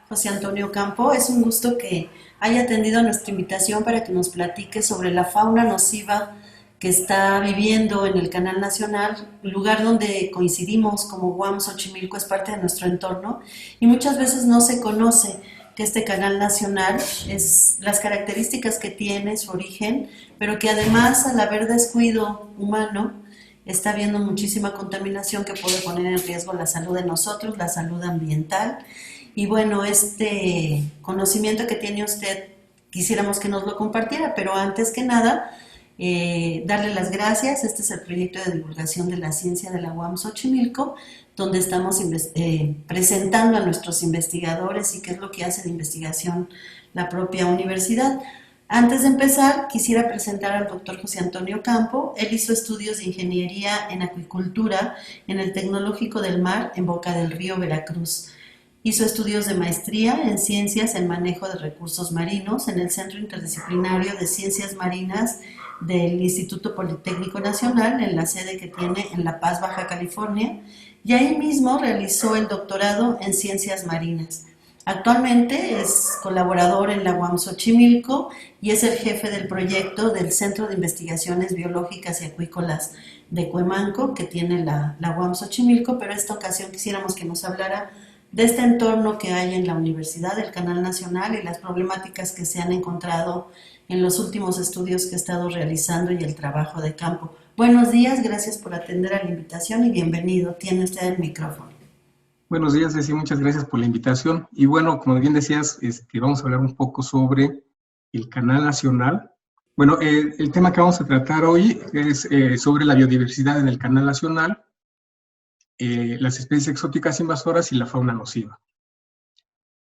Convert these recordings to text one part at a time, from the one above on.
José Antonio Campo, es un gusto que haya atendido a nuestra invitación para que nos platique sobre la fauna nociva que está viviendo en el Canal Nacional, lugar donde coincidimos como Guam, Xochimilco es parte de nuestro entorno y muchas veces no se conoce que este canal nacional es las características que tiene, su origen, pero que además al haber descuido humano está habiendo muchísima contaminación que puede poner en riesgo la salud de nosotros, la salud ambiental. Y bueno, este conocimiento que tiene usted, quisiéramos que nos lo compartiera, pero antes que nada, darle las gracias. Este es el proyecto de divulgación de la ciencia de la UAM Xochimilco, donde estamos presentando a nuestros investigadores y qué es lo que hace de investigación la propia universidad. Antes de empezar, quisiera presentar al doctor José Antonio Campo. Él hizo estudios de ingeniería en acuicultura en el Tecnológico del Mar en Boca del Río, Veracruz. Hizo estudios de maestría en ciencias en manejo de recursos marinos en el Centro Interdisciplinario de Ciencias Marinas del Instituto Politécnico Nacional, en la sede que tiene en La Paz, Baja California, y ahí mismo realizó el doctorado en ciencias marinas. Actualmente es colaborador en la UAM Xochimilco y es el jefe del proyecto del Centro de Investigaciones Biológicas y Acuícolas de Cuemanco, que tiene la UAM Xochimilco, pero esta ocasión quisiéramos que nos hablara de este entorno que hay en la universidad, del Canal Nacional y las problemáticas que se han encontrado en los últimos estudios que he estado realizando y el trabajo de campo. Buenos días, gracias por atender a la invitación y bienvenido. Tiene usted el micrófono. Buenos días, Ceci, muchas gracias por la invitación. Y bueno, como bien decías, vamos a hablar un poco sobre el Canal Nacional. Bueno, el tema que vamos a tratar hoy es sobre la biodiversidad en el Canal Nacional, las especies exóticas invasoras y la fauna nociva.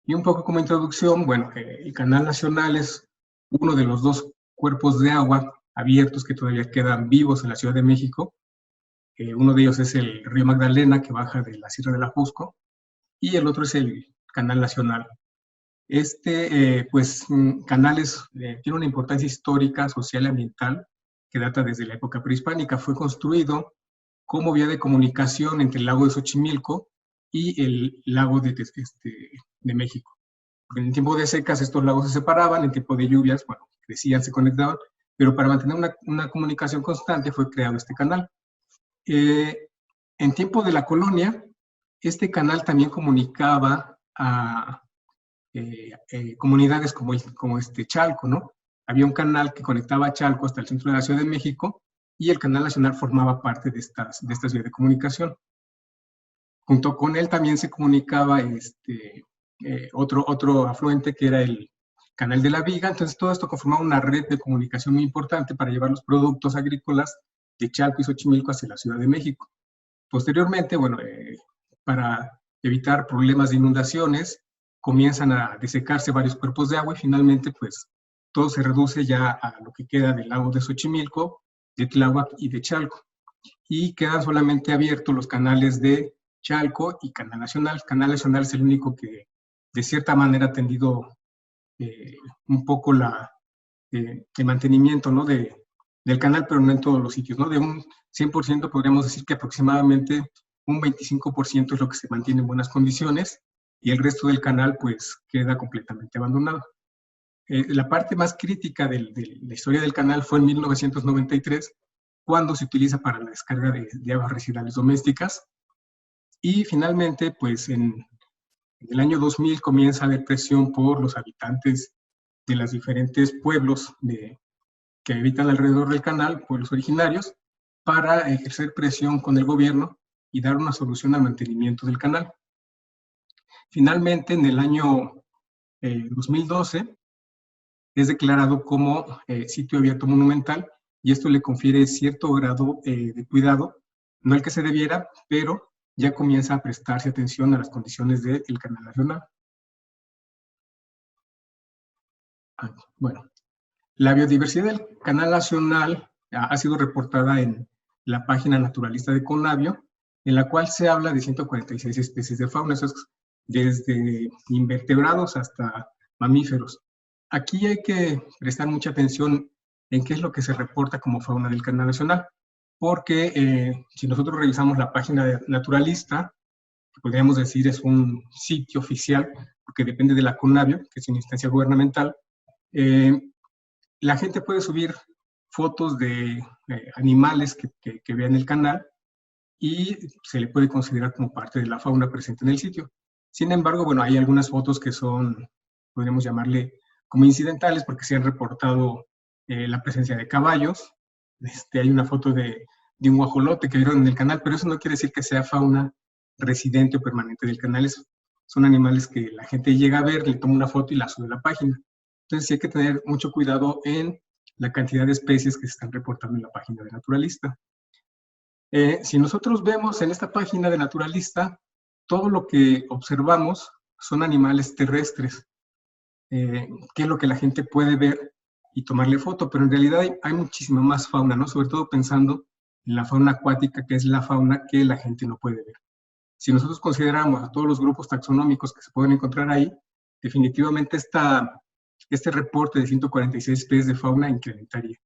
Y un poco como introducción, bueno, el Canal Nacional es uno de los dos cuerpos de agua abiertos que todavía quedan vivos en la Ciudad de México. Uno de ellos es el río Magdalena, que baja de la Sierra del Ajusco, y el otro es el Canal Nacional. Canal tiene una importancia histórica, social y ambiental que data desde la época prehispánica. Fue construido como vía de comunicación entre el lago de Xochimilco y el lago de México. En tiempo de secas estos lagos se separaban, en tiempo de lluvias, bueno, crecían, se conectaban, pero para mantener una comunicación constante fue creado este canal. En tiempo de la colonia, este canal también comunicaba a comunidades como Chalco, ¿no? Había un canal que conectaba a Chalco hasta el centro de la Ciudad de México y el Canal Nacional formaba parte de estas vías de comunicación. Junto con él también se comunicaba otro afluente que era el Canal de la Viga. Entonces todo esto conformaba una red de comunicación muy importante para llevar los productos agrícolas de Chalco y Xochimilco hacia la Ciudad de México. Posteriormente, bueno, para evitar problemas de inundaciones, comienzan a desecarse varios cuerpos de agua y finalmente pues todo se reduce ya a lo que queda del lago de Xochimilco, de Tláhuac y de Chalco. Y quedan solamente abiertos los canales de Chalco y Canal Nacional. Canal Nacional es el único que de cierta manera ha atendido un poco el mantenimiento, ¿no? del canal, pero no en todos los sitios, ¿no? De un 100% podríamos decir que aproximadamente un 25% es lo que se mantiene en buenas condiciones y el resto del canal pues queda completamente abandonado. La parte más crítica de la historia del canal fue en 1993, cuando se utiliza para la descarga de aguas residuales domésticas. Y finalmente, pues en el año 2000 comienza a haber presión por los habitantes de los diferentes pueblos que habitan alrededor del canal, pueblos originarios, para ejercer presión con el gobierno y dar una solución al mantenimiento del canal. Finalmente, en el año 2012, es declarado como sitio abierto monumental y esto le confiere cierto grado de cuidado, no el que se debiera, pero ya comienza a prestarse atención a las condiciones del Canal Nacional. Bueno, la biodiversidad del Canal Nacional ha sido reportada en la página naturalista de Conavio, en la cual se habla de 146 especies de fauna. Eso es desde invertebrados hasta mamíferos. Aquí hay que prestar mucha atención en qué es lo que se reporta como fauna del Canal Nacional, porque si nosotros revisamos la página de Naturalista, que podríamos decir es un sitio oficial, porque depende de la CONAVIO, que es una instancia gubernamental, la gente puede subir fotos de animales que vean el canal y se le puede considerar como parte de la fauna presente en el sitio. Sin embargo, bueno, hay algunas fotos que son, podríamos llamarle como incidentales, porque se han reportado la presencia de caballos. Hay una foto de un guajolote que vieron en el canal, pero eso no quiere decir que sea fauna residente o permanente del canal. Son animales que la gente llega a ver, le toma una foto y la sube a la página. Entonces sí hay que tener mucho cuidado en la cantidad de especies que se están reportando en la página de Naturalista. Si nosotros vemos en esta página de Naturalista, todo lo que observamos son animales terrestres, que es lo que la gente puede ver y tomarle foto, pero en realidad hay muchísima más fauna, ¿no? Sobre todo pensando en la fauna acuática, que es la fauna que la gente no puede ver. Si nosotros consideramos a todos los grupos taxonómicos que se pueden encontrar ahí, definitivamente este reporte de 146 especies de fauna incrementaría.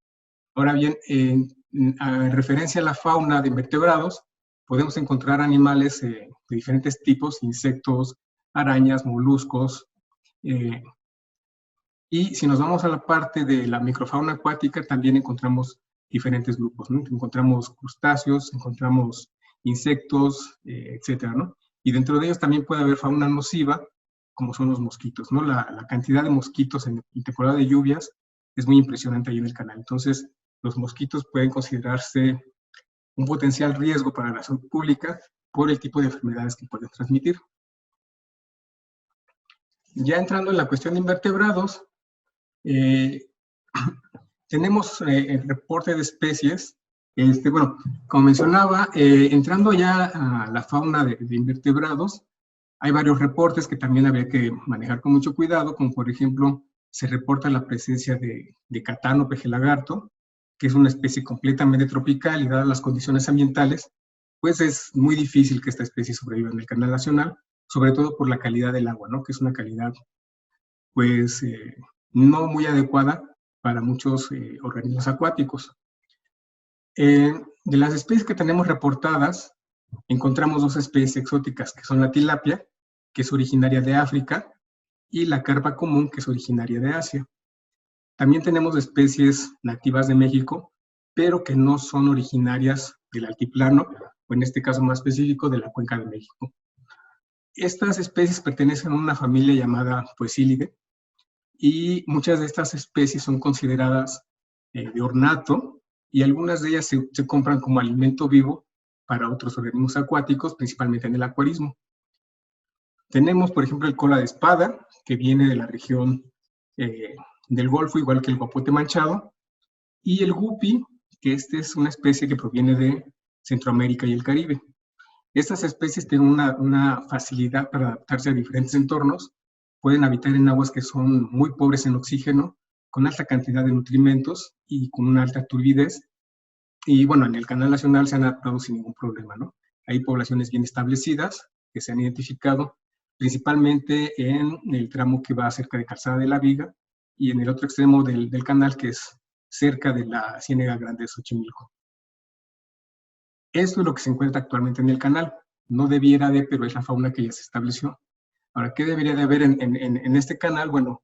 Ahora bien, en referencia a la fauna de invertebrados, podemos encontrar animales de diferentes tipos, insectos, arañas, moluscos, y si nos vamos a la parte de la microfauna acuática, también encontramos diferentes grupos, ¿no? Encontramos crustáceos, encontramos insectos, etcétera, ¿no? Y dentro de ellos también puede haber fauna nociva, como son los mosquitos, ¿no? La cantidad de mosquitos en temporada de lluvias es muy impresionante ahí en el canal. Entonces, los mosquitos pueden considerarse un potencial riesgo para la salud pública por el tipo de enfermedades que pueden transmitir. Ya entrando en la cuestión de invertebrados, tenemos el reporte de especies. Bueno, como mencionaba, entrando ya a la fauna de invertebrados, hay varios reportes que también habría que manejar con mucho cuidado, como por ejemplo, se reporta la presencia de catano pejelagarto, que es una especie completamente tropical y dadas las condiciones ambientales, pues es muy difícil que esta especie sobreviva en el Canal Nacional, sobre todo por la calidad del agua, ¿no? Que es una calidad, pues, no muy adecuada para muchos organismos acuáticos. De las especies que tenemos reportadas, encontramos dos especies exóticas, que son la tilapia, que es originaria de África, y la carpa común, que es originaria de Asia. También tenemos especies nativas de México, pero que no son originarias del altiplano, o en este caso más específico, de la Cuenca de México. Estas especies pertenecen a una familia llamada Poecilidae, y muchas de estas especies son consideradas de ornato, y algunas de ellas se compran como alimento vivo para otros organismos acuáticos, principalmente en el acuarismo. Tenemos, por ejemplo, el cola de espada, que viene de la región del Golfo, igual que el guapote manchado, y el guppy, que es una especie que proviene de Centroamérica y el Caribe. Estas especies tienen una facilidad para adaptarse a diferentes entornos, pueden habitar en aguas que son muy pobres en oxígeno, con alta cantidad de nutrimentos y con una alta turbidez. Y bueno, en el Canal Nacional se han adaptado sin ningún problema, ¿no? Hay poblaciones bien establecidas que se han identificado, principalmente en el tramo que va cerca de Calzada de la Viga y en el otro extremo del canal, que es cerca de la Ciénega Grande de Xochimilco. Esto es lo que se encuentra actualmente en el canal. No debiera de, pero es la fauna que ya se estableció. Ahora, ¿qué debería de haber en este canal? Bueno,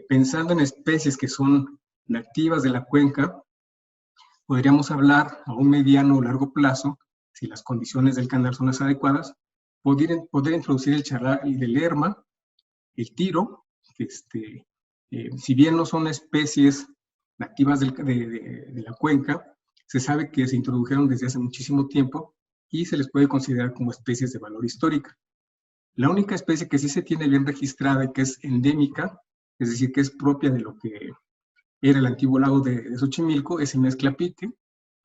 pensando en especies que son nativas de la cuenca, podríamos hablar a un mediano o largo plazo, si las condiciones del canal son las adecuadas, poder introducir el charral del lerma, el tiro, que si bien no son especies nativas de la cuenca, se sabe que se introdujeron desde hace muchísimo tiempo y se les puede considerar como especies de valor histórico. La única especie que sí se tiene bien registrada y que es endémica, es decir, que es propia de lo que era el antiguo lago de Xochimilco, es el mezclapique,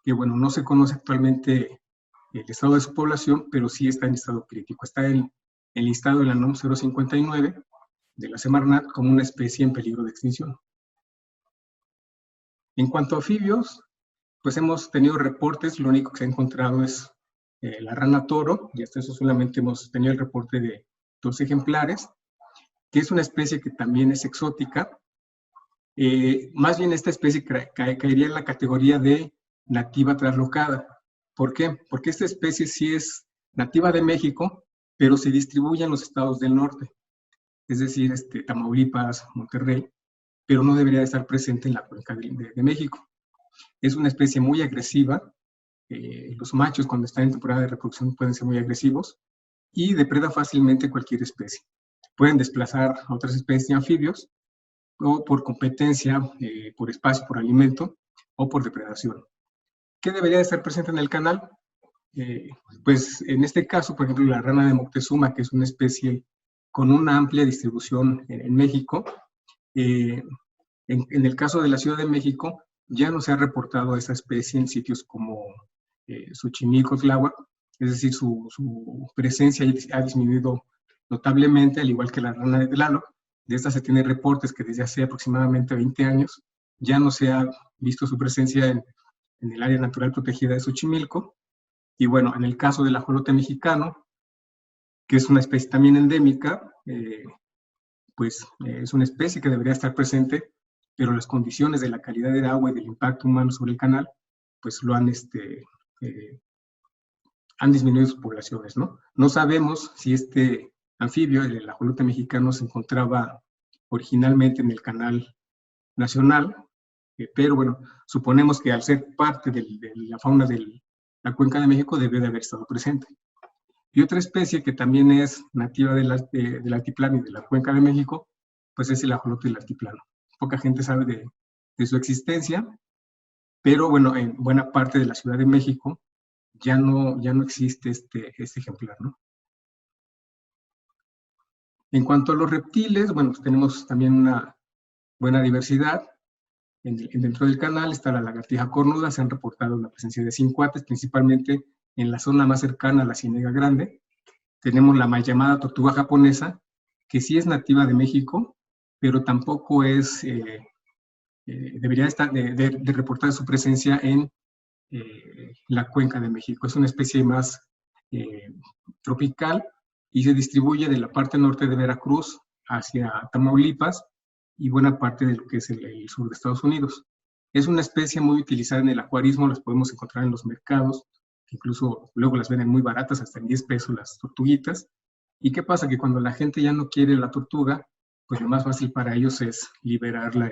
que bueno, no se conoce actualmente el estado de su población, pero sí está en estado crítico. Está en el listado de la NOM 059 de la Semarnat como una especie en peligro de extinción. En cuanto a anfibios, pues hemos tenido reportes, lo único que se ha encontrado es la rana toro, y hasta eso solamente hemos tenido el reporte de 2 ejemplares, que es una especie que también es exótica. Más bien esta especie caería en la categoría de nativa traslocada. ¿Por qué? Porque esta especie sí es nativa de México, pero se distribuye en los estados del norte, es decir, Tamaulipas, Monterrey, pero no debería estar presente en la cuenca de México. Es una especie muy agresiva. Los machos cuando están en temporada de reproducción pueden ser muy agresivos y depreda fácilmente cualquier especie. Pueden desplazar a otras especies de anfibios o por competencia, por espacio, por alimento o por depredación. ¿Qué debería de estar presente en el canal? Pues en este caso, por ejemplo, la rana de Moctezuma, que es una especie con una amplia distribución en México. En el caso de la Ciudad de México, ya no se ha reportado esa especie en sitios como Xochimilco, Tláhuac, es decir, su presencia ha disminuido notablemente, al igual que la rana de Tlaloc. De esta se tienen reportes que desde hace aproximadamente 20 años ya no se ha visto su presencia en el área natural protegida de Xochimilco. Y bueno, en el caso del ajolote mexicano, que es una especie también endémica, pues es una especie que debería estar presente, pero las condiciones de la calidad del agua y del impacto humano sobre el canal, pues lo han disminuido sus poblaciones, ¿no? No sabemos si este anfibio, el ajolote mexicano, se encontraba originalmente en el canal nacional, pero bueno, suponemos que al ser parte de la fauna de la cuenca de México debe de haber estado presente. Y otra especie que también es nativa del altiplano y de la cuenca de México, pues es el ajolote del altiplano. Poca gente sabe de su existencia, pero bueno, en buena parte de la Ciudad de México ya no existe este ejemplar, ¿no? En cuanto a los reptiles, bueno, pues tenemos también una buena diversidad. Dentro del canal está la lagartija cornuda, se han reportado la presencia de cincuates, principalmente en la zona más cercana a la Ciénega Grande. Tenemos la mal llamada tortuga japonesa, que sí es nativa de México, pero tampoco debería de reportar su presencia en la cuenca de México. Es una especie más tropical y se distribuye de la parte norte de Veracruz hacia Tamaulipas y buena parte de lo que es el sur de Estados Unidos. Es una especie muy utilizada en el acuarismo, las podemos encontrar en los mercados, incluso luego las venden muy baratas, hasta en 10 pesos las tortuguitas. ¿Y qué pasa? Que cuando la gente ya no quiere la tortuga, pues lo más fácil para ellos es liberarla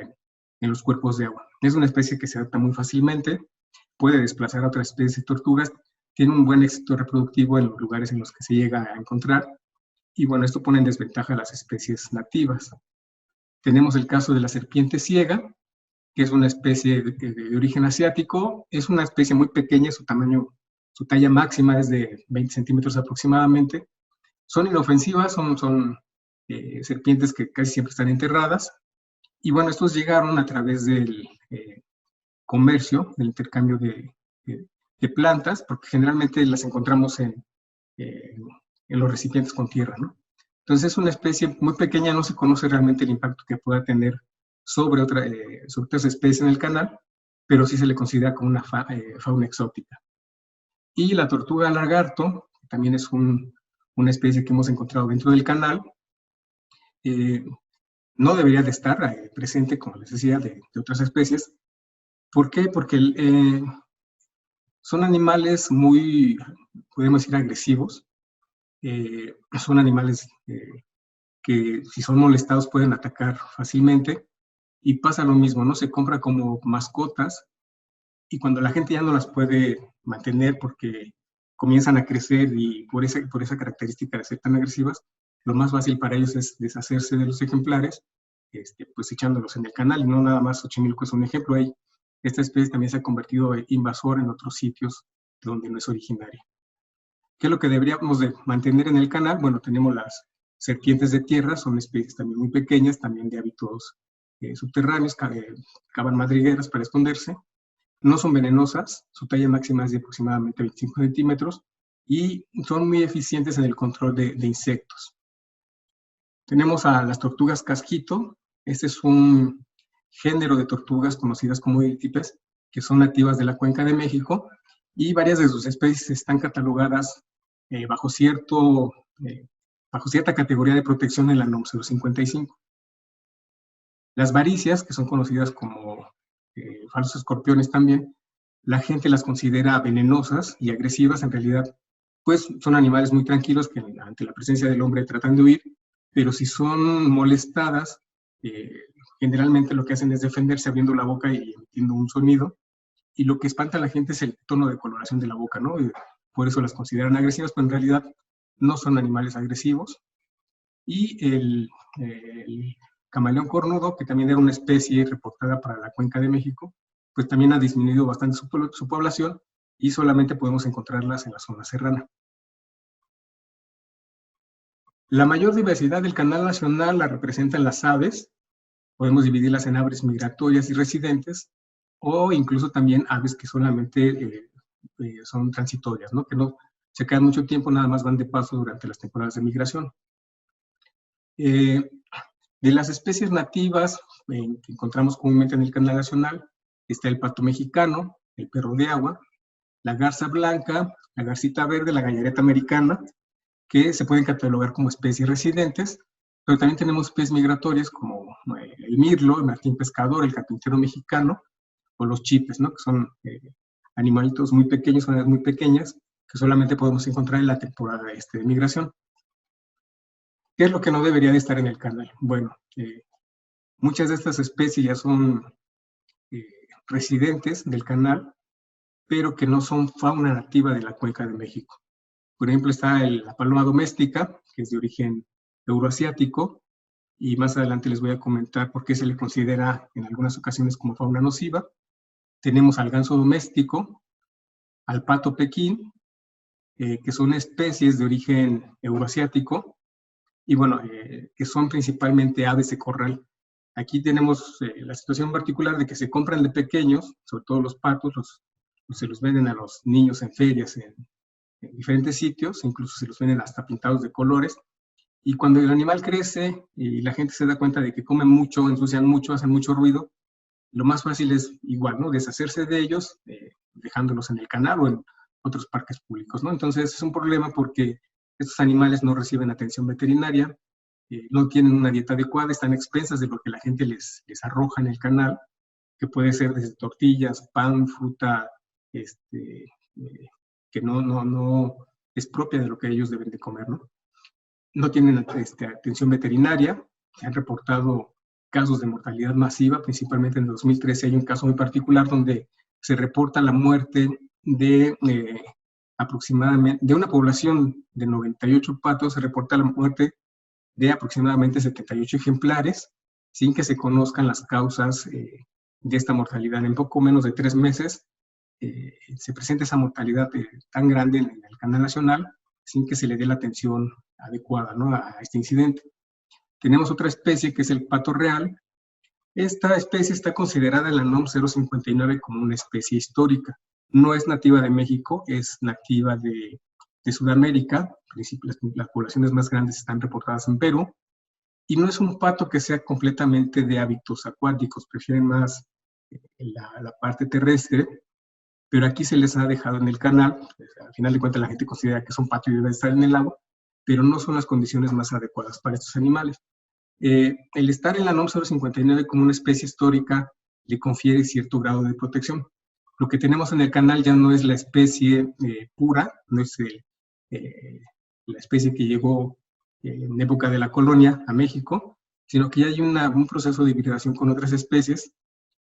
en los cuerpos de agua. Es una especie que se adapta muy fácilmente, puede desplazar a otras especies de tortugas, tiene un buen éxito reproductivo en los lugares en los que se llega a encontrar, y bueno, esto pone en desventaja a las especies nativas. Tenemos el caso de la serpiente ciega, que es una especie de origen asiático. Es una especie muy pequeña, su talla máxima es de 20 centímetros aproximadamente. Son inofensivas, son serpientes que casi siempre están enterradas. Y bueno, estos llegaron a través del comercio, del intercambio de plantas, porque generalmente las encontramos en los recipientes con tierra, ¿no? Entonces es una especie muy pequeña, no se conoce realmente el impacto que pueda tener sobre otras especies en el canal, pero sí se le considera como una fauna exótica. Y la tortuga lagarto, que también es una especie que hemos encontrado dentro del canal, no debería de estar presente, como les decía, de otras especies. ¿Por qué? Porque son animales muy, podemos decir, agresivos. Son animales que si son molestados pueden atacar fácilmente, y pasa lo mismo, ¿no? Se compra como mascotas, y cuando la gente ya no las puede mantener porque comienzan a crecer y por esa característica de ser tan agresivas, lo más fácil para ellos es deshacerse de los ejemplares, pues echándolos en el canal. Y no nada más Xochimilco es un ejemplo. Esta especie también se ha convertido en invasor en otros sitios donde no es originaria. ¿Qué es lo que deberíamos de mantener en el canal? Bueno, tenemos las serpientes de tierra, son especies también muy pequeñas, también de hábitos subterráneos, cavan madrigueras para esconderse. No son venenosas, su talla máxima es de aproximadamente 25 centímetros y son muy eficientes en el control de insectos. Tenemos a las tortugas casquito. Este es un género de tortugas conocidas como díptides, que son nativas de la cuenca de México, y varias de sus especies están catalogadas bajo cierto bajo cierta categoría de protección en la NOM 055. Las varicias, que son conocidas como falsos escorpiones también, la gente las considera venenosas y agresivas. En realidad, pues son animales muy tranquilos que ante la presencia del hombre tratan de huir, pero si son molestadas, generalmente lo que hacen es defenderse abriendo la boca y emitiendo un sonido, y lo que espanta a la gente es el tono de coloración de la boca, ¿no? Y por eso las consideran agresivas, pero en realidad no son animales agresivos. Y el camaleón cornudo, que también era una especie reportada para la Cuenca de México, pues también ha disminuido bastante su población y solamente podemos encontrarlas en la zona serrana. La mayor diversidad del canal nacional la representan las aves. Podemos dividirlas en aves migratorias y residentes, o incluso también aves que solamente son transitorias, ¿no? Que no se quedan mucho tiempo, nada más van de paso durante las temporadas de migración. De las especies nativas que encontramos comúnmente en el canal nacional, está el pato mexicano, el perro de agua, la garza blanca, la garcita verde, la gallareta americana, que se pueden catalogar como especies residentes, pero también tenemos especies migratorias como el mirlo, el martín pescador, el carpintero mexicano, o los chipes, ¿no? Que son animalitos muy pequeños, zonas muy pequeñas, que solamente podemos encontrar en la temporada de migración. ¿Qué es lo que no debería de estar en el canal? Bueno, muchas de estas especies ya son residentes del canal, pero que no son fauna nativa de la Cuenca de México. Por ejemplo, está la paloma doméstica, que es de origen euroasiático, y más adelante les voy a comentar por qué se le considera en algunas ocasiones como fauna nociva. Tenemos al ganso doméstico, al pato Pekín, que son especies de origen euroasiático, y bueno, que son principalmente aves de corral. Aquí tenemos la situación particular de que se compran de pequeños, sobre todo los patos, se los venden a los niños en ferias, en diferentes sitios, incluso se los venden hasta pintados de colores, y cuando el animal crece y la gente se da cuenta de que comen mucho, ensucian mucho, hacen mucho ruido, lo más fácil es igual, ¿no? Deshacerse de ellos, dejándolos en el canal o en otros parques públicos, ¿no? Entonces es un problema porque estos animales no reciben atención veterinaria, no tienen una dieta adecuada, están a expensas de lo que la gente les arroja en el canal, que puede ser desde tortillas, pan, fruta, que no es propia de lo que ellos deben de comer, ¿no? No tienen atención veterinaria, se han reportado casos de mortalidad masiva, principalmente en 2013 hay un caso muy particular donde se reporta la muerte de aproximadamente, de una población de 98 patos, se reporta la muerte de aproximadamente 78 ejemplares, sin que se conozcan las causas de esta mortalidad. En poco menos de 3 meses se presenta esa mortalidad tan grande en el canal nacional, sin que se le dé la atención adecuada, ¿no? a este incidente. Tenemos otra especie que es el pato real. Esta especie está considerada en la NOM 059 como una especie histórica. No es nativa de México, es nativa de Sudamérica. Las poblaciones más grandes están reportadas en Perú. Y no es un pato que sea completamente de hábitos acuáticos, prefieren más la parte terrestre, pero aquí se les ha dejado en el canal. Al final de cuentas la gente considera que es un pato y debe estar en el agua, pero no son las condiciones más adecuadas para estos animales. El estar en la NOM 059 como una especie histórica le confiere cierto grado de protección. Lo que tenemos en el canal ya no es la especie pura, no es la especie que llegó en época de la colonia a México, sino que ya hay un proceso de hibridación con otras especies.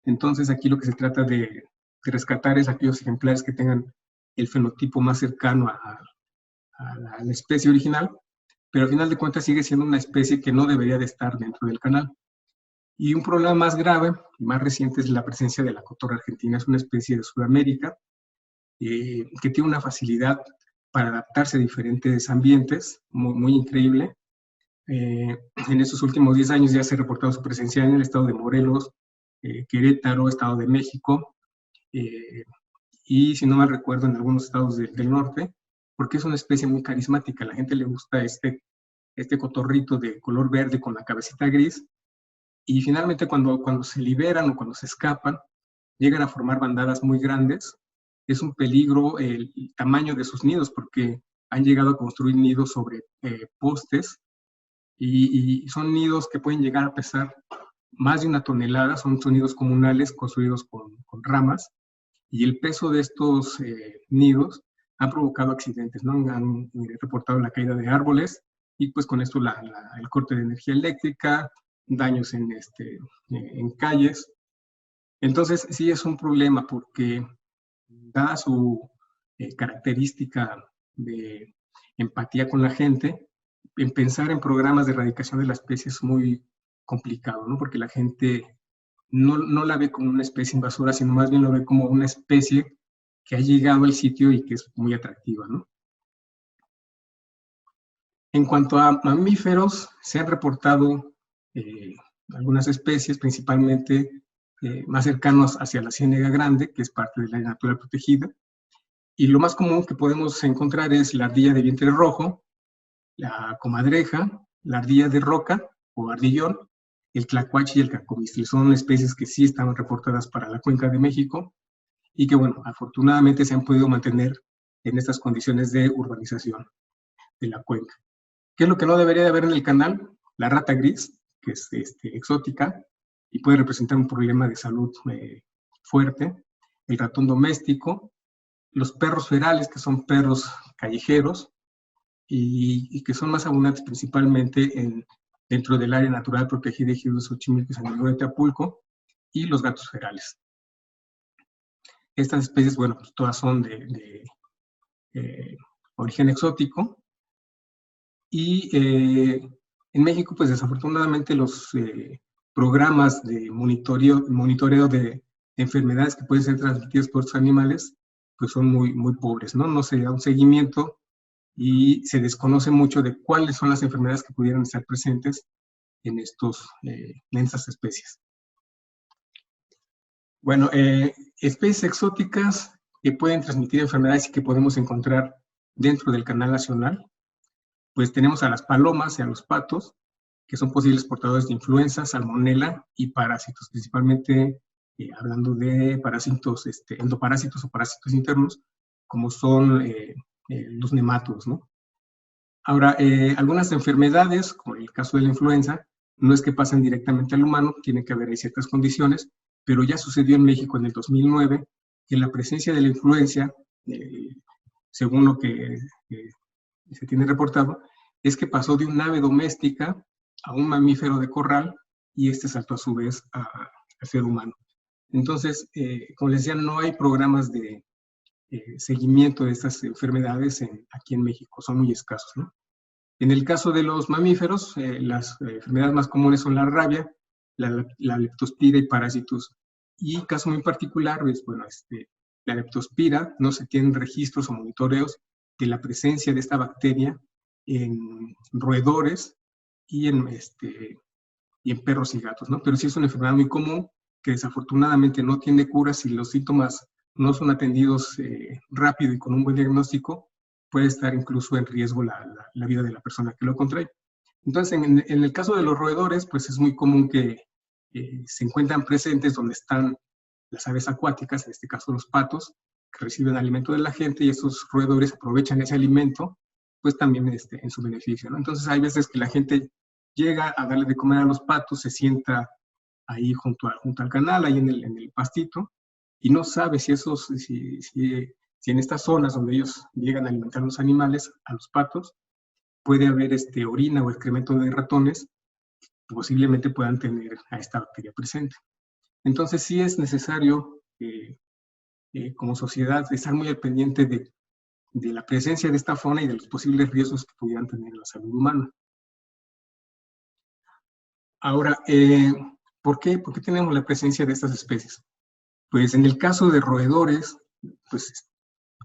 Entonces aquí lo que se trata de rescatar es aquellos ejemplares que tengan el fenotipo más cercano a la especie original, pero al final de cuentas sigue siendo una especie que no debería de estar dentro del canal. Y un problema más grave y más reciente es la presencia de la cotorra argentina. Es una especie de Sudamérica que tiene una facilidad para adaptarse a diferentes ambientes muy, muy increíble. En estos últimos 10 años ya se ha reportado su presencia en el estado de Morelos, Querétaro, Estado de México, y si no mal recuerdo en algunos estados del norte, porque es una especie muy carismática. A la gente le gusta este cotorrito de color verde con la cabecita gris, y finalmente cuando se liberan o cuando se escapan, llegan a formar bandadas muy grandes. Es un peligro el tamaño de sus nidos, porque han llegado a construir nidos sobre postes y son nidos que pueden llegar a pesar más de 1 tonelada, son nidos comunales construidos con ramas, y el peso de estos nidos ha provocado accidentes, ¿no? Han reportado la caída de árboles y pues con esto el corte de energía eléctrica, daños en calles. Entonces sí es un problema porque dada su característica de empatía con la gente, en pensar en programas de erradicación de la especie es muy complicado, ¿no? Porque la gente no la ve como una especie invasora, sino más bien lo ve como una especie que ha llegado al sitio y que es muy atractiva, ¿no? En cuanto a mamíferos, se han reportado algunas especies, principalmente más cercanos hacia la Ciénega Grande, que es parte del área natural protegida. Y lo más común que podemos encontrar es la ardilla de vientre rojo, la comadreja, la ardilla de roca o ardillón, el tlacuache y el cacomixtle. Son especies que sí están reportadas para la Cuenca de México y que, bueno, afortunadamente se han podido mantener en estas condiciones de urbanización de la cuenca. ¿Qué es lo que no debería de haber en el canal? La rata gris, que es exótica y puede representar un problema de salud fuerte, el ratón doméstico, los perros ferales, que son perros callejeros y que son más abundantes principalmente dentro del área natural protegida de Ejido de Xochimilco y San Diego de Teapulco, y los gatos ferales. Estas especies, bueno, pues todas son de origen exótico, y en México, pues desafortunadamente los programas de monitoreo de enfermedades que pueden ser transmitidas por estos animales, pues son muy, muy pobres, ¿no? No se da un seguimiento y se desconoce mucho de cuáles son las enfermedades que pudieran estar presentes en estas especies. Bueno, especies exóticas que pueden transmitir enfermedades y que podemos encontrar dentro del canal nacional, pues tenemos a las palomas y a los patos, que son posibles portadores de influenza, salmonela y parásitos, principalmente hablando de parásitos, endoparásitos o parásitos internos, como son los nematodos, ¿no? Ahora, algunas enfermedades, como el caso de la influenza, no es que pasen directamente al humano, tiene que haber ahí ciertas condiciones, pero ya sucedió en México en el 2009 que la presencia de la influenza, según lo que se tiene reportado, es que pasó de un ave doméstica a un mamífero de corral y saltó a su vez al ser humano. Entonces, como les decía, no hay programas de seguimiento de estas enfermedades aquí en México, son muy escasos, ¿no? En el caso de los mamíferos, las enfermedades más comunes son la rabia, la leptospira y parásitos. Y caso muy particular es, bueno, la leptospira, no se tienen registros o monitoreos de la presencia de esta bacteria en roedores y en perros y gatos, ¿no? Pero sí es una enfermedad muy común que desafortunadamente no tiene cura. Si los síntomas no son atendidos rápido y con un buen diagnóstico, puede estar incluso en riesgo la vida de la persona que lo contrae. Entonces, en el caso de los roedores, pues es muy común que se encuentran presentes donde están las aves acuáticas, en este caso los patos, que reciben alimento de la gente, y esos roedores aprovechan ese alimento, pues también en su beneficio, ¿no? Entonces hay veces que la gente llega a darle de comer a los patos, se sienta ahí junto al canal, ahí en el pastito, y no sabe si en estas zonas donde ellos llegan a alimentar a los animales, a los patos, puede haber orina o excremento de ratones que posiblemente puedan tener a esta bacteria presente. Entonces sí es necesario, como sociedad, estar muy al pendiente de la presencia de esta fauna y de los posibles riesgos que pudieran tener en la salud humana. Ahora, ¿por qué tenemos la presencia de estas especies? Pues en el caso de roedores, pues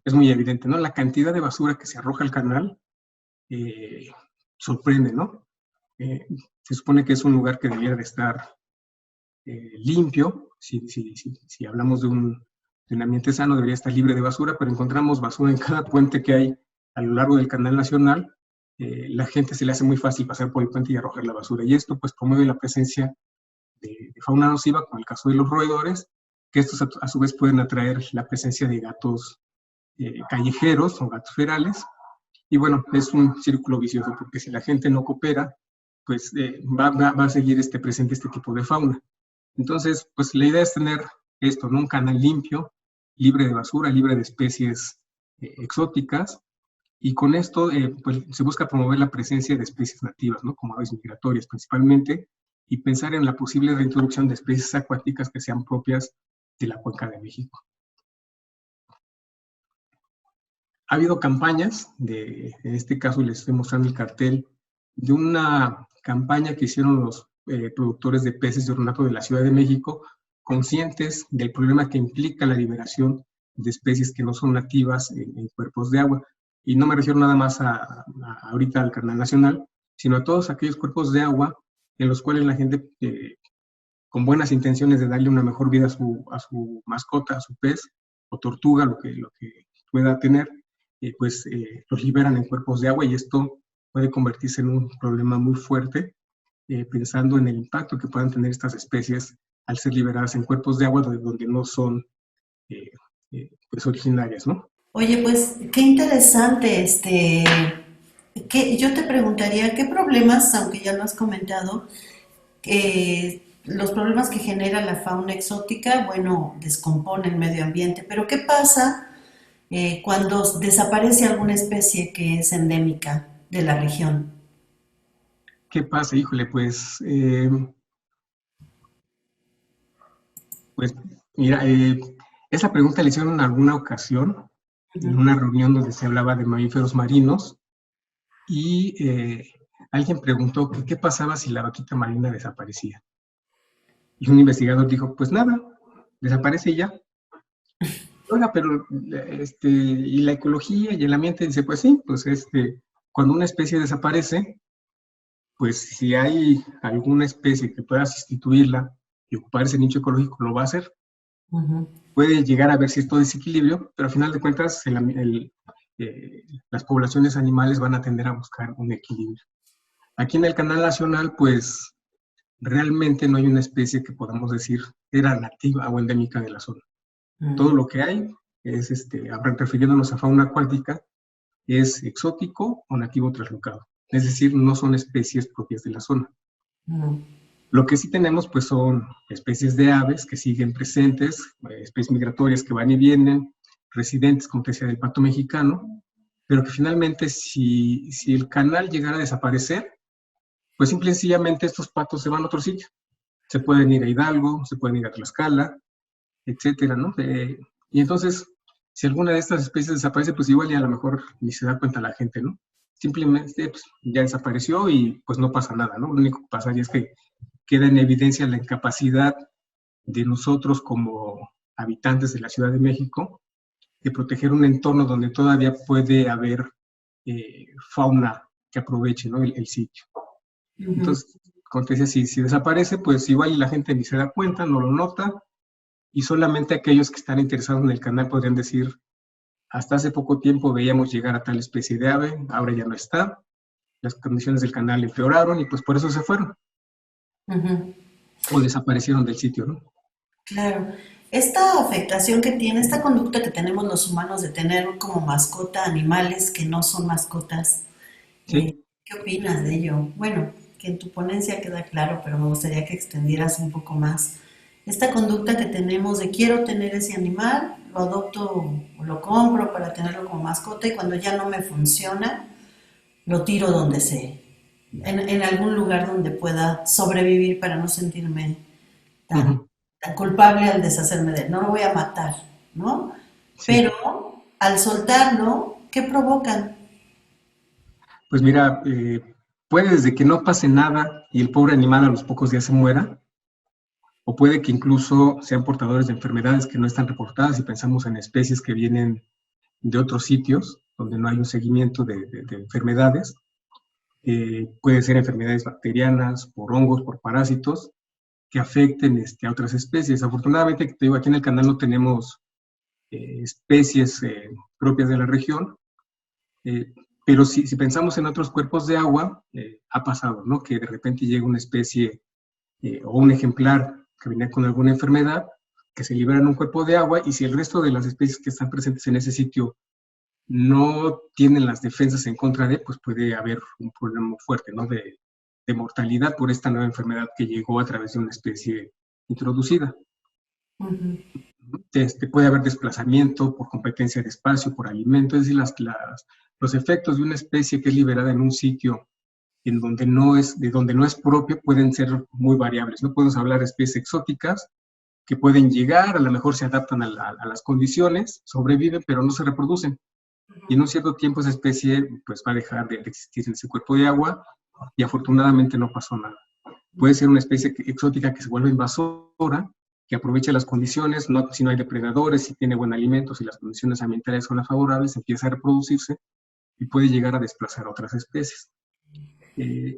es muy evidente, ¿no? La cantidad de basura que se arroja al canal sorprende, ¿no? Se supone que es un lugar que debiera de estar limpio. Si hablamos de un ambiente sano, debería estar libre de basura, pero encontramos basura en cada puente que hay a lo largo del canal nacional. La gente se le hace muy fácil pasar por el puente y arrojar la basura, y esto pues promueve la presencia de fauna nociva, como el caso de los roedores, que estos a su vez pueden atraer la presencia de gatos callejeros o gatos ferales, Y bueno, es un círculo vicioso, porque si la gente no coopera, pues va a seguir presente este tipo de fauna. Entonces, pues la idea es tener esto, ¿no? Un canal limpio, libre de basura, libre de especies exóticas, y con esto pues, se busca promover la presencia de especies nativas, ¿no? Como aves migratorias principalmente, y pensar en la posible reintroducción de especies acuáticas que sean propias de la Cuenca de México. Ha habido campañas, en este caso les estoy mostrando el cartel, de una campaña que hicieron los productores de peces de ornato de la Ciudad de México, conscientes del problema que implica la liberación de especies que no son nativas en cuerpos de agua. Y no me refiero nada más ahorita al Canal Nacional, sino a todos aquellos cuerpos de agua en los cuales la gente, con buenas intenciones de darle una mejor vida a su mascota, a su pez o tortuga, lo que pueda tener, pues los liberan en cuerpos de agua, y esto puede convertirse en un problema muy fuerte, pensando en el impacto que puedan tener estas especies al ser liberadas en cuerpos de agua donde no son pues originarias, ¿no? Oye, pues qué interesante, yo te preguntaría qué problemas, aunque ya lo has comentado, los problemas que genera la fauna exótica, bueno, descompone el medio ambiente, pero ¿qué pasa cuando desaparece alguna especie que es endémica de la región? ¿Qué pasa? Híjole, pues mira, esa pregunta la hicieron en alguna ocasión, en una reunión donde se hablaba de mamíferos marinos, y alguien preguntó que qué pasaba si la vaquita marina desaparecía. Y un investigador dijo, pues nada, desaparece y ya. Oiga, pero y la ecología y el ambiente, dice, pues sí, pues cuando una especie desaparece, pues si hay alguna especie que pueda sustituirla y ocupar ese nicho ecológico, lo va a hacer. Ujú. Puede llegar a ver cierto desequilibrio, pero al final de cuentas las poblaciones animales van a tender a buscar un equilibrio. Aquí en el Canal Nacional, pues realmente no hay una especie que podamos decir era nativa o endémica de la zona. Todo lo que hay es, refiriéndonos a fauna acuática, es exótico o nativo traslocado. Es decir, no son especies propias de la zona. Mm. Lo que sí tenemos, pues, son especies de aves que siguen presentes, especies migratorias que van y vienen, residentes, como te decía, del Pacto Mexicano, pero que finalmente, si el canal llegara a desaparecer, pues simple y sencillamente estos patos se van a otro sitio. Se pueden ir a Hidalgo, se pueden ir a Tlaxcala, etcétera, ¿no? Y entonces, si alguna de estas especies desaparece, pues igual ya a lo mejor ni se da cuenta la gente, ¿no? Simplemente pues, ya desapareció y pues no pasa nada, ¿no? Lo único que pasaría es que queda en evidencia la incapacidad de nosotros como habitantes de la Ciudad de México de proteger un entorno donde todavía puede haber fauna que aproveche, ¿no? el sitio. Ujú. Entonces, como te decía, si desaparece, pues igual la gente ni se da cuenta, no lo nota, y solamente aquellos que están interesados en el canal podrían decir, hasta hace poco tiempo veíamos llegar a tal especie de ave, ahora ya no está, las condiciones del canal empeoraron y pues por eso se fueron Ujú. o desaparecieron del sitio, ¿no? Claro. Esta afectación que tiene, esta conducta que tenemos los humanos de tener como mascota animales que no son mascotas, Sí. ¿qué opinas de ello? Bueno, que en tu ponencia queda claro, pero me gustaría que extendieras un poco más. Esta conducta que tenemos de quiero tener ese animal, lo adopto o lo compro para tenerlo como mascota y cuando ya no me funciona, lo tiro donde sea, en algún lugar donde pueda sobrevivir para no sentirme tan, Uh-huh. tan culpable al deshacerme de él. No lo voy a matar, ¿no? Sí. Pero al soltarlo, ¿qué provocan? Pues mira, puede desde que no pase nada y el pobre animal a los pocos días se muera, o puede que incluso sean portadores de enfermedades que no están reportadas, y pensamos en especies que vienen de otros sitios donde no hay un seguimiento de enfermedades. Puede ser enfermedades bacterianas, por hongos, por parásitos, que afecten a otras especies. Afortunadamente, te digo, aquí en el canal no tenemos especies propias de la región, eh, pero si pensamos en otros cuerpos de agua, ha pasado, ¿no? Que de repente llega una especie o un ejemplar que venía con alguna enfermedad, que se libera en un cuerpo de agua, y si el resto de las especies que están presentes en ese sitio no tienen las defensas en contra de, pues puede haber un problema muy fuerte, ¿no? De mortalidad por esta nueva enfermedad que llegó a través de una especie introducida. Ujú. Puede haber desplazamiento por competencia de espacio, por alimento, es decir, los efectos de una especie que es liberada en un sitio en donde de donde no es propio pueden ser muy variables. No podemos hablar de especies exóticas que pueden llegar, a lo mejor se adaptan a las condiciones, sobreviven, pero no se reproducen. Y en un cierto tiempo esa especie pues va a dejar de existir en ese cuerpo de agua y afortunadamente no pasó nada. Puede ser una especie exótica que se vuelve invasora, que aprovecha las condiciones, no, si no hay depredadores, si tiene buen alimento, si las condiciones ambientales son las favorables, empieza a reproducirse y puede llegar a desplazar a otras especies.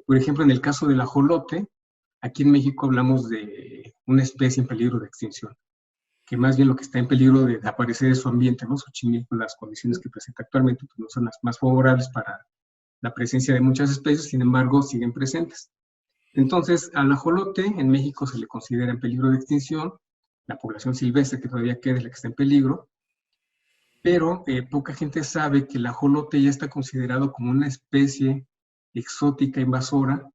Por ejemplo, en el caso del ajolote, aquí en México hablamos de una especie en peligro de extinción, que más bien lo que está en peligro de aparecer es su ambiente, ¿no? Xochimilco, las condiciones que presenta actualmente pues, no son las más favorables para la presencia de muchas especies, sin embargo, siguen presentes. Entonces, al ajolote en México se le considera en peligro de extinción, la población silvestre que todavía queda es la que está en peligro, pero poca gente sabe que el ajolote ya está considerado como una especie exótica invasora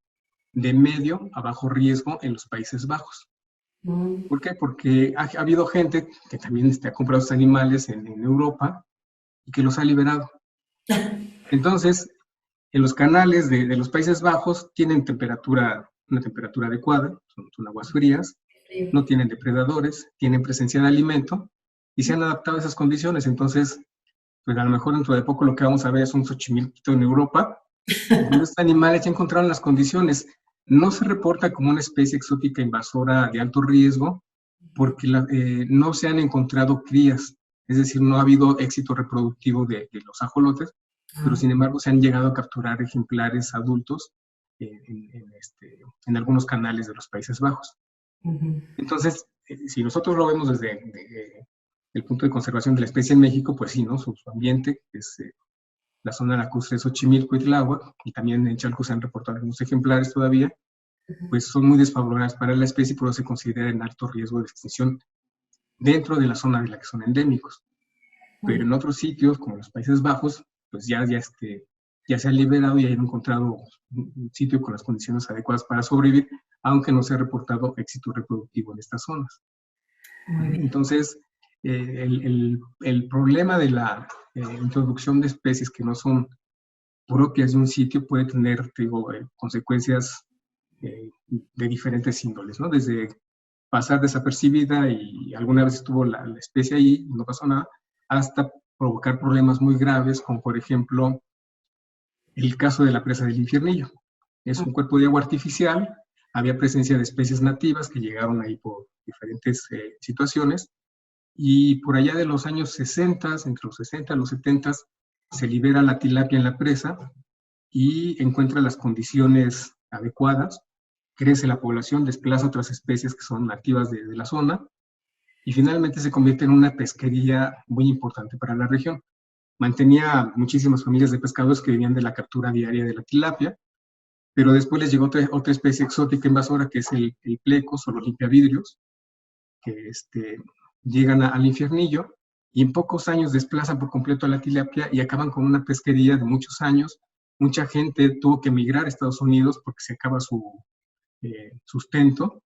de medio a bajo riesgo en los Países Bajos. ¿Por qué? Porque ha habido gente que también ha comprado estos animales en Europa y que los ha liberado. Entonces, en los canales de los Países Bajos tienen una temperatura adecuada, son aguas frías, no tienen depredadores, tienen presencia de alimento y se han adaptado a esas condiciones. Entonces, pues a lo mejor dentro de poco lo que vamos a ver es un Xochimilquito en Europa, donde estos animales ya encontraron las condiciones. No se reporta como una especie exótica invasora de alto riesgo porque no se han encontrado crías, es decir, no ha habido éxito reproductivo de los ajolotes, pero sin embargo se han llegado a capturar ejemplares adultos en algunos canales de los Países Bajos. Entonces, si nosotros lo vemos desde el punto de conservación de la especie en México, pues sí, ¿no? Su ambiente es la zona lacustre de Xochimilco y Tláhuac, y también en Chalco se han reportado algunos ejemplares todavía, pues son muy desfavorables para la especie y por eso se considera en alto riesgo de extinción dentro de la zona de la que son endémicos. Pero en otros sitios, como los Países Bajos, pues ya se han liberado y han encontrado un sitio con las condiciones adecuadas para sobrevivir, aunque no se ha reportado éxito reproductivo en estas zonas. Entonces, el problema de la introducción de especies que no son propias de un sitio puede tener, digo, consecuencias de diferentes índoles, ¿no? Desde pasar desapercibida y alguna vez estuvo la especie ahí, no pasó nada, hasta provocar problemas muy graves, como por ejemplo el caso de la presa del Infiernillo. Es un cuerpo de agua artificial, había presencia de especies nativas que llegaron ahí por diferentes situaciones, y por allá de los años 60, entre los 60 y los 70, se libera la tilapia en la presa y encuentra las condiciones adecuadas, crece la población, desplaza otras especies que son nativas de la zona, y finalmente se convierte en una pesquería muy importante para la región. Mantenía muchísimas familias de pescadores que vivían de la captura diaria de la tilapia, pero después les llegó otra especie exótica invasora que es el plecos o los limpiavidrios, que llegan al Infiernillo y en pocos años desplazan por completo a la tilapia y acaban con una pesquería de muchos años. Mucha gente tuvo que emigrar a Estados Unidos porque se acaba su sustento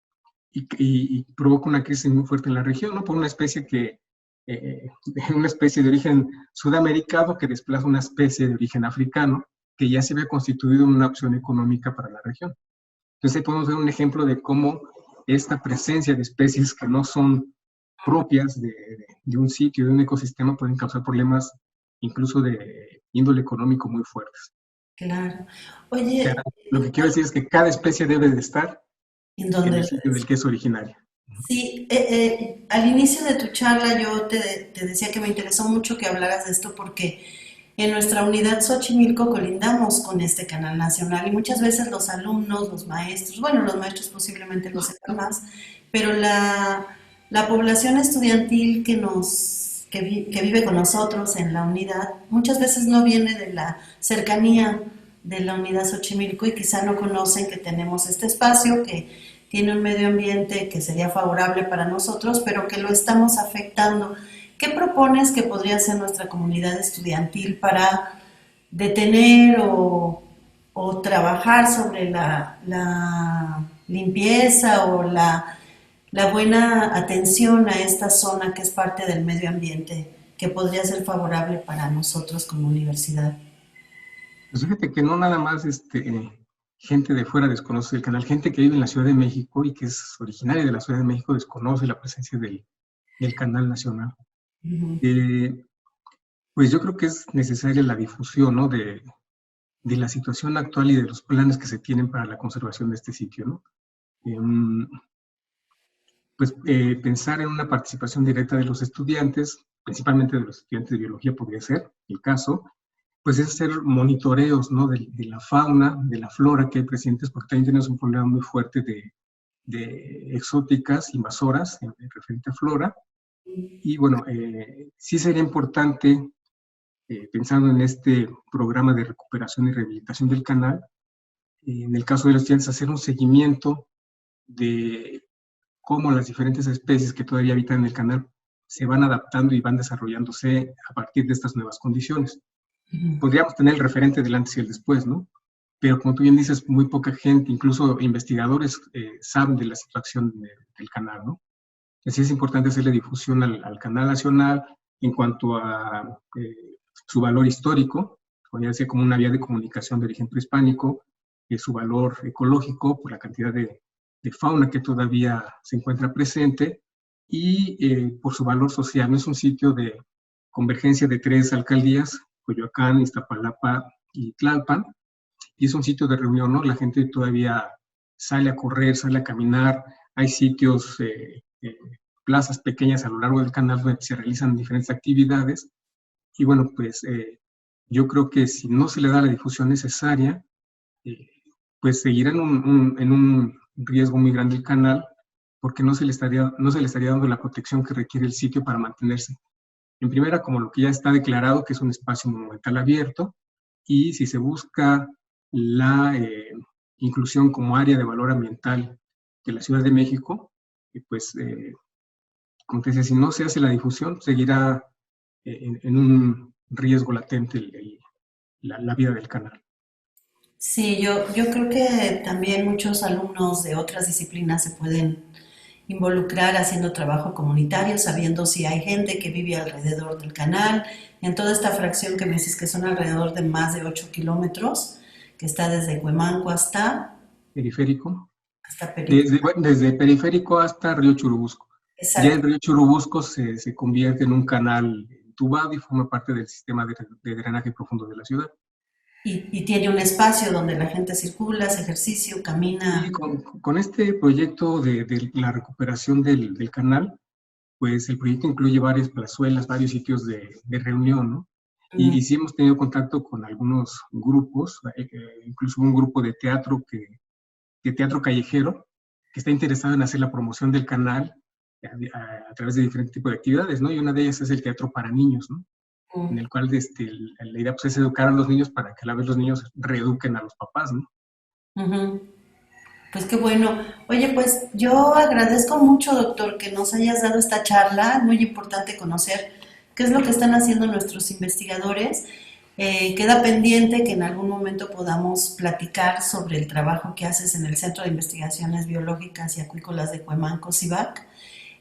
y provoca una crisis muy fuerte en la región, ¿no? Por una especie una especie de origen sudamericano que desplaza una especie de origen africano que ya se había constituido en una opción económica para la región. Entonces ahí podemos ver un ejemplo de cómo esta presencia de especies que no son propias de un sitio, de un ecosistema, pueden causar problemas incluso de índole económico muy fuertes. Claro. O sea, Oye, lo que quiero decir es que cada especie debe de estar ¿en en dónde? el sitio del que es originaria. Sí, al inicio de tu charla yo te decía que me interesó mucho que hablaras de esto porque en nuestra unidad Xochimilco colindamos con este canal nacional y muchas veces los alumnos, los maestros, bueno, los maestros posiblemente lo sepan más, pero la población estudiantil que vive con nosotros en la unidad muchas veces no viene de la cercanía de la unidad Xochimilco y quizá no conocen que tenemos este espacio que tiene un medio ambiente que sería favorable para nosotros, pero que lo estamos afectando. ¿Qué propones que podría hacer nuestra comunidad estudiantil para detener o trabajar sobre la limpieza o la buena atención a esta zona que es parte del medio ambiente, que podría ser favorable para nosotros como universidad? Pues fíjate que no nada más gente de fuera desconoce el canal, gente que vive en la Ciudad de México y que es originaria de la Ciudad de México desconoce la presencia del canal nacional. Ujú. Pues yo creo que es necesaria la difusión, ¿no? de la situación actual y de los planes que se tienen para la conservación de este sitio, ¿no? Em, pues pensar en una participación directa de los estudiantes, principalmente de los estudiantes de biología podría ser el caso, pues es hacer monitoreos, ¿no? de la fauna, de la flora que hay presentes, porque también tenemos un problema muy fuerte de exóticas, invasoras, en referente a flora. Y bueno, sí sería importante, pensando en este programa de recuperación y rehabilitación del canal, en el caso de los estudiantes, hacer un seguimiento de cómo las diferentes especies que todavía habitan en el canal se van adaptando y van desarrollándose a partir de estas nuevas condiciones. Podríamos tener el referente del antes y el después, ¿no? Pero como tú bien dices, muy poca gente, incluso investigadores, saben de la situación del canal, ¿no? Así es importante hacerle difusión al canal nacional en cuanto a su valor histórico, ya sea como una vía de comunicación de origen prehispánico, su valor ecológico por la cantidad de fauna que todavía se encuentra presente y por su valor social. No es un sitio de convergencia de 3 alcaldías, Coyoacán, Iztapalapa y Tlalpan, y es un sitio de reunión, ¿no? La gente todavía sale a correr, sale a caminar, hay sitios, plazas pequeñas a lo largo del canal donde se realizan diferentes actividades, y bueno, pues yo creo que si no se le da la difusión necesaria, eh, pues seguirá en un riesgo muy grande el canal, porque no se le estaría dando la protección que requiere el sitio para mantenerse. En primera, como lo que ya está declarado, que es un espacio monumental abierto, y si se busca la inclusión como área de valor ambiental de la Ciudad de México, pues, como te decía, si no se hace la difusión, seguirá en un riesgo latente la vida del canal. Sí, yo creo que también muchos alumnos de otras disciplinas se pueden involucrar haciendo trabajo comunitario, sabiendo si hay gente que vive alrededor del canal, en toda esta fracción que me dices que son alrededor de más de 8 kilómetros, que está desde Huemanco Periférico. hasta Periférico. Desde Periférico hasta Río Churubusco. Ya el Exacto. río Churubusco se convierte en un canal entubado y forma parte del sistema de drenaje profundo de la ciudad. Y tiene un espacio donde la gente circula, hace ejercicio, Y camina. con este proyecto de la recuperación del canal, pues el proyecto incluye varias plazuelas, varios sitios de reunión, ¿no? Y sí hemos tenido contacto con algunos grupos, incluso un grupo de teatro callejero, que está interesado en hacer la promoción del canal a través de diferentes tipos de actividades, ¿no? Y una de ellas es el teatro para niños, ¿no? En el cual la idea pues, es educar a los niños para que a la vez los niños reeduquen a los papás, ¿no? Ujú. Pues qué bueno. Oye, pues yo agradezco mucho, doctor, que nos hayas dado esta charla. Es muy importante conocer qué es lo que están haciendo nuestros investigadores. Queda pendiente que en algún momento podamos platicar sobre el trabajo que haces en el Centro de Investigaciones Biológicas y Acuícolas de Cuemanco, CIVAC,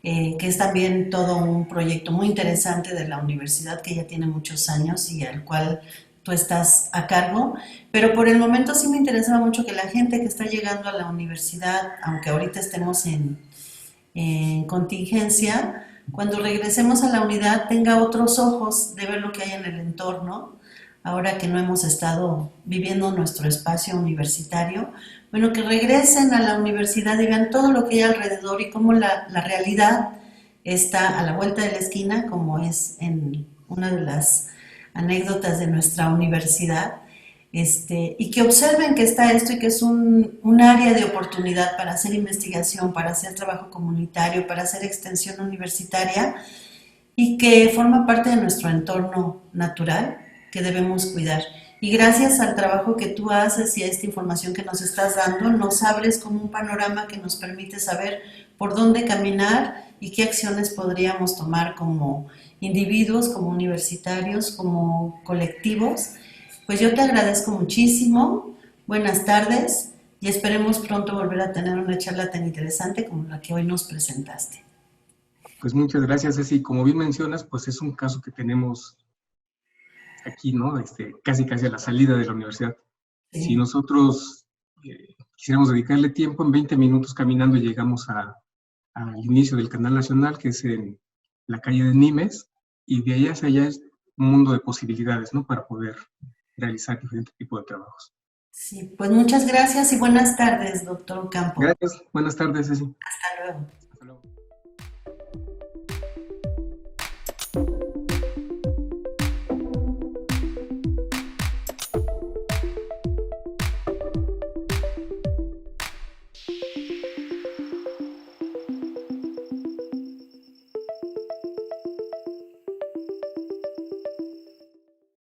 que es también todo un proyecto muy interesante de la universidad que ya tiene muchos años y al cual tú estás a cargo. Pero por el momento sí me interesaba mucho que la gente que está llegando a la universidad, aunque ahorita estemos en contingencia, cuando regresemos a la unidad tenga otros ojos de ver lo que hay en el entorno, ahora que no hemos estado viviendo nuestro espacio universitario. Bueno, que regresen a la universidad y vean todo lo que hay alrededor y cómo la realidad está a la vuelta de la esquina, como es en una de las anécdotas de nuestra universidad, y que observen que está esto y que es un área de oportunidad para hacer investigación, para hacer trabajo comunitario, para hacer extensión universitaria y que forma parte de nuestro entorno natural que debemos cuidar. Y gracias al trabajo que tú haces y a esta información que nos estás dando, nos abres como un panorama que nos permite saber por dónde caminar y qué acciones podríamos tomar como individuos, como universitarios, como colectivos. Pues yo te agradezco muchísimo, buenas tardes y esperemos pronto volver a tener una charla tan interesante como la que hoy nos presentaste. Pues muchas gracias, Ceci. Como bien mencionas, pues es un caso que tenemos aquí, ¿no? Casi casi a la salida de la universidad. Si Sí. nosotros quisiéramos dedicarle tiempo, en 20 minutos caminando llegamos al inicio del Canal Nacional, que es en la calle de Nimes, y de allá hacia allá es un mundo de posibilidades, ¿no? Para poder realizar diferentes tipos de trabajos. Sí, pues muchas gracias y buenas tardes, doctor Campo. Gracias, buenas tardes, Ceci. Hasta luego.